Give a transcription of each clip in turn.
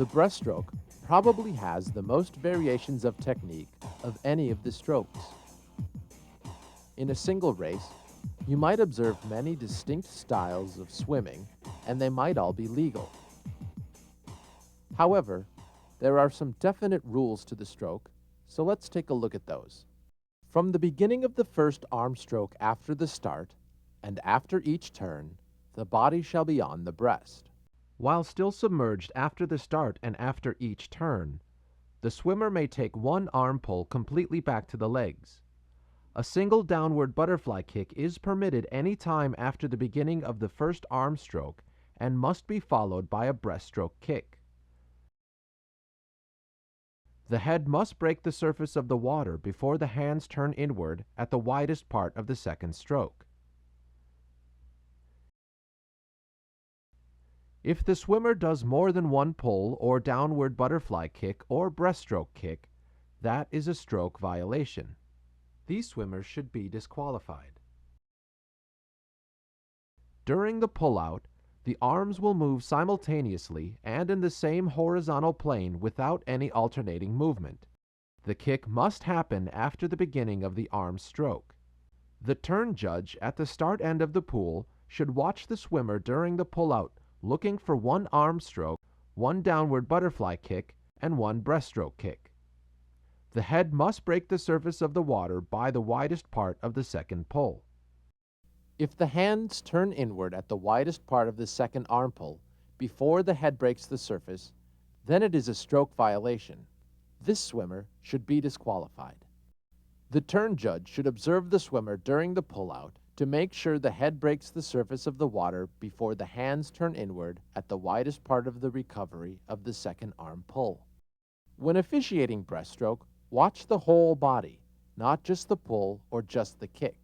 The breaststroke probably has the most variations of technique of any of the strokes. In a single race, you might observe many distinct styles of swimming, and they might all be legal. However, there are some definite rules to the stroke, so let's take a look at those. From the beginning of the first arm stroke after the start, and after each turn, the body shall be on the breast. While still submerged after the start and after each turn, the swimmer may take one arm pull completely back to the legs. A single downward butterfly kick is permitted any time after the beginning of the first arm stroke and must be followed by a breaststroke kick. The head must break the surface of the water before the hands turn inward at the widest part of the second stroke. If the swimmer does more than one pull or downward butterfly kick or breaststroke kick, that is a stroke violation. These swimmers should be disqualified. During the pullout, the arms will move simultaneously and in the same horizontal plane without any alternating movement. The kick must happen after the beginning of the arm stroke. The turn judge at the start end of the pool should watch the swimmer during the pullout, looking for one arm stroke, one downward butterfly kick, and one breaststroke kick. The head must break the surface of the water by the widest part of the second pull. If the hands turn inward at the widest part of the second arm pull before the head breaks the surface, then it is a stroke violation. This swimmer should be disqualified. The turn judge should observe the swimmer during the pullout to make sure the head breaks the surface of the water before the hands turn inward at the widest part of the recovery of the second arm pull. When officiating breaststroke, watch the whole body, not just the pull or just the kick.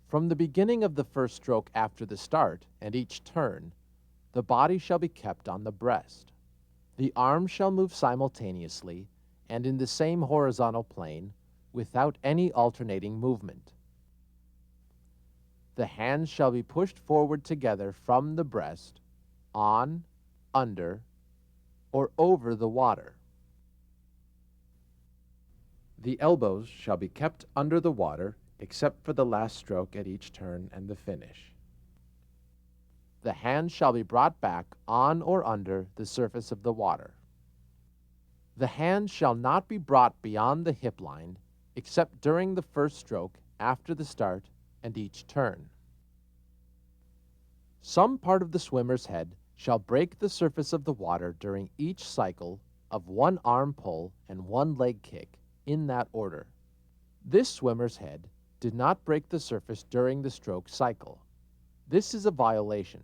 From the beginning of the first stroke after the start and each turn, the body shall be kept on the breast. The arms shall move simultaneously and in the same horizontal plane without any alternating movement. The hands shall be pushed forward together from the breast, on, under, or over the water. The elbows shall be kept under the water except for the last stroke at each turn and the finish. The hands shall be brought back on or under the surface of the water. The hands shall not be brought beyond the hip line except during the first stroke after the start and each turn. Some part of the swimmer's head shall break the surface of the water during each cycle of one arm pull and one leg kick in that order. This swimmer's head did not break the surface during the stroke cycle. This is a violation.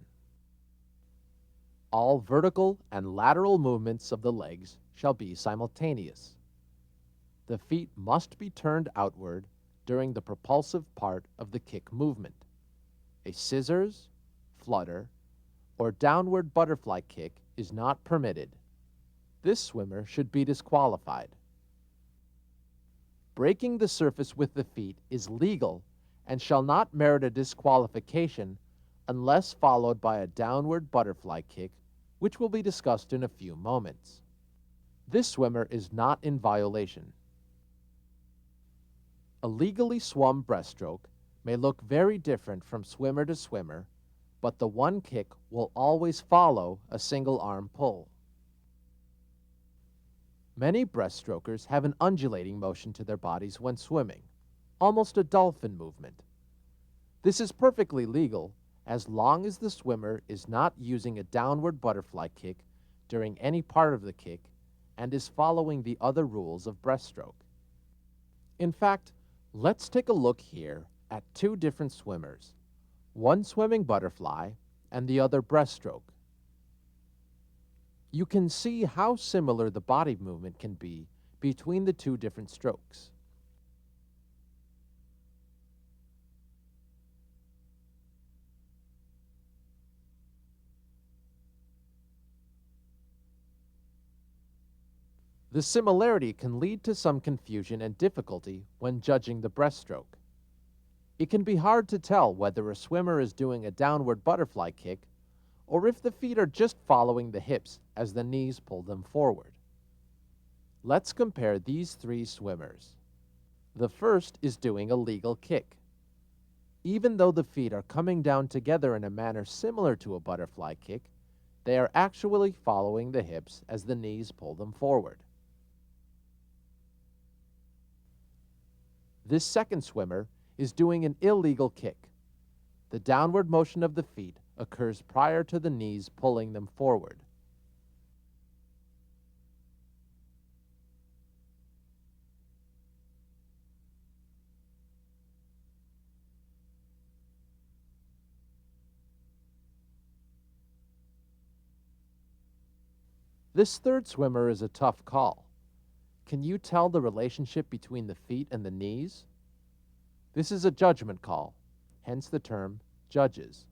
All vertical and lateral movements of the legs shall be simultaneous. The feet must be turned outward during the propulsive part of the kick movement. A scissors, flutter, or downward butterfly kick is not permitted. This swimmer should be disqualified. Breaking the surface with the feet is legal and shall not merit a disqualification unless followed by a downward butterfly kick, which will be discussed in a few moments. This swimmer is not in violation. A legally swum breaststroke may look very different from swimmer to swimmer, but the one kick will always follow a single arm pull. Many breaststrokers have an undulating motion to their bodies when swimming, almost a dolphin movement. This is perfectly legal as long as the swimmer is not using a downward butterfly kick during any part of the kick and is following the other rules of breaststroke. In fact, let's take a look here at two different swimmers, one swimming butterfly and the other breaststroke. You can see how similar the body movement can be between the two different strokes. The similarity can lead to some confusion and difficulty when judging the breaststroke. It can be hard to tell whether a swimmer is doing a downward butterfly kick or if the feet are just following the hips as the knees pull them forward. Let's compare these three swimmers. The first is doing a legal kick. Even though the feet are coming down together in a manner similar to a butterfly kick, they are actually following the hips as the knees pull them forward. This second swimmer is doing an illegal kick. The downward motion of the feet occurs prior to the knees pulling them forward. This third swimmer is a tough call. Can you tell the relationship between the feet and the knees? This is a judgment call, hence the term judges.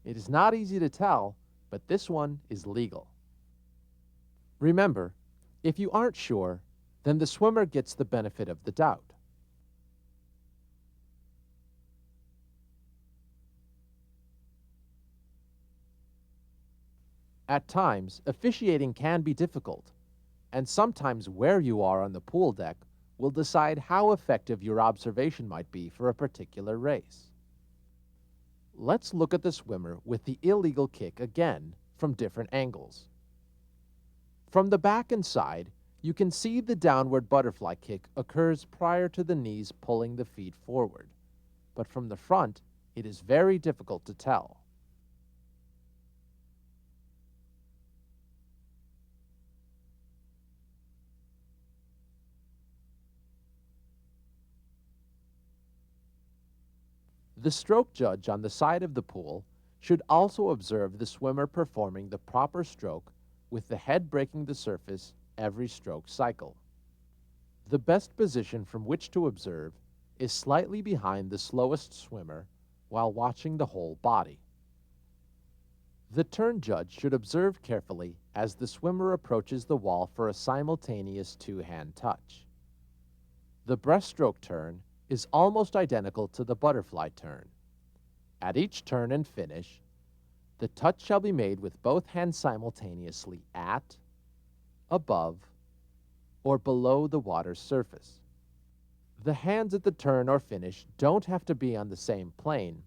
It is not easy to tell, but this one is legal. Remember, if you aren't sure, then the swimmer gets the benefit of the doubt. At times, officiating can be difficult, and sometimes where you are on the pool deck will decide how effective your observation might be for a particular race. Let's look at the swimmer with the illegal kick again from different angles. From the back and side, you can see the downward butterfly kick occurs prior to the knees pulling the feet forward, but from the front, it is very difficult to tell. The stroke judge on the side of the pool should also observe the swimmer performing the proper stroke with the head breaking the surface every stroke cycle. The best position from which to observe is slightly behind the slowest swimmer while watching the whole body. The turn judge should observe carefully as the swimmer approaches the wall for a simultaneous two-hand touch. The breaststroke turn is almost identical to the butterfly turn. At each turn and finish, the touch shall be made with both hands simultaneously at, above, or below the water's surface. The hands at the turn or finish don't have to be on the same plane,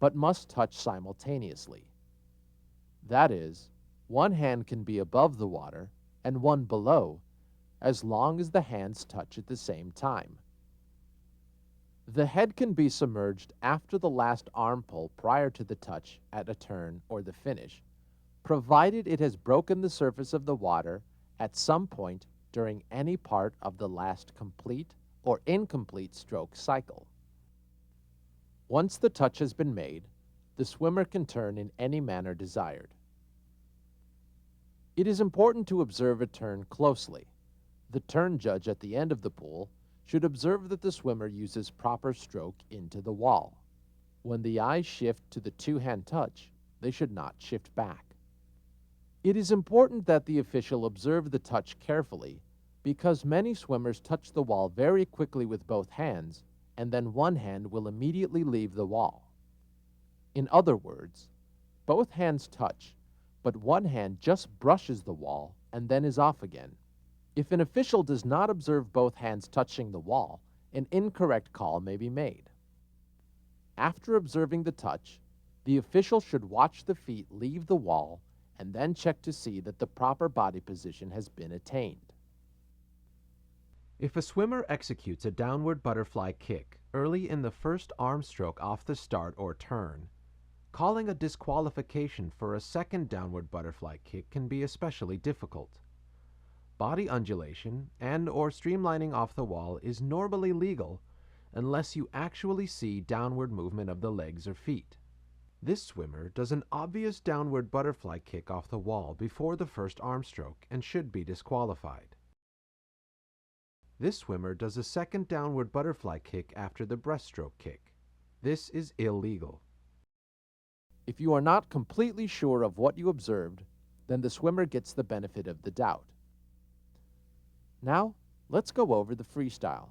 but must touch simultaneously. That is, one hand can be above the water and one below, as long as the hands touch at the same time. The head can be submerged after the last arm pull prior to the touch at a turn or the finish, provided it has broken the surface of the water at some point during any part of the last complete or incomplete stroke cycle. Once the touch has been made, the swimmer can turn in any manner desired. It is important to observe a turn closely. The turn judge at the end of the pool should observe that the swimmer uses proper stroke into the wall. When the eyes shift to the two-hand touch, they should not shift back. It is important that the official observe the touch carefully because many swimmers touch the wall very quickly with both hands, and then one hand will immediately leave the wall. In other words, both hands touch, but one hand just brushes the wall and then is off again. If an official does not observe both hands touching the wall, an incorrect call may be made. After observing the touch, the official should watch the feet leave the wall and then check to see that the proper body position has been attained. If a swimmer executes a downward butterfly kick early in the first arm stroke off the start or turn, calling a disqualification for a second downward butterfly kick can be especially difficult. Body undulation and/or streamlining off the wall is normally legal unless you actually see downward movement of the legs or feet. This swimmer does an obvious downward butterfly kick off the wall before the first arm stroke and should be disqualified. This swimmer does a second downward butterfly kick after the breaststroke kick. This is illegal. If you are not completely sure of what you observed, then the swimmer gets the benefit of the doubt. Now, let's go over the freestyle.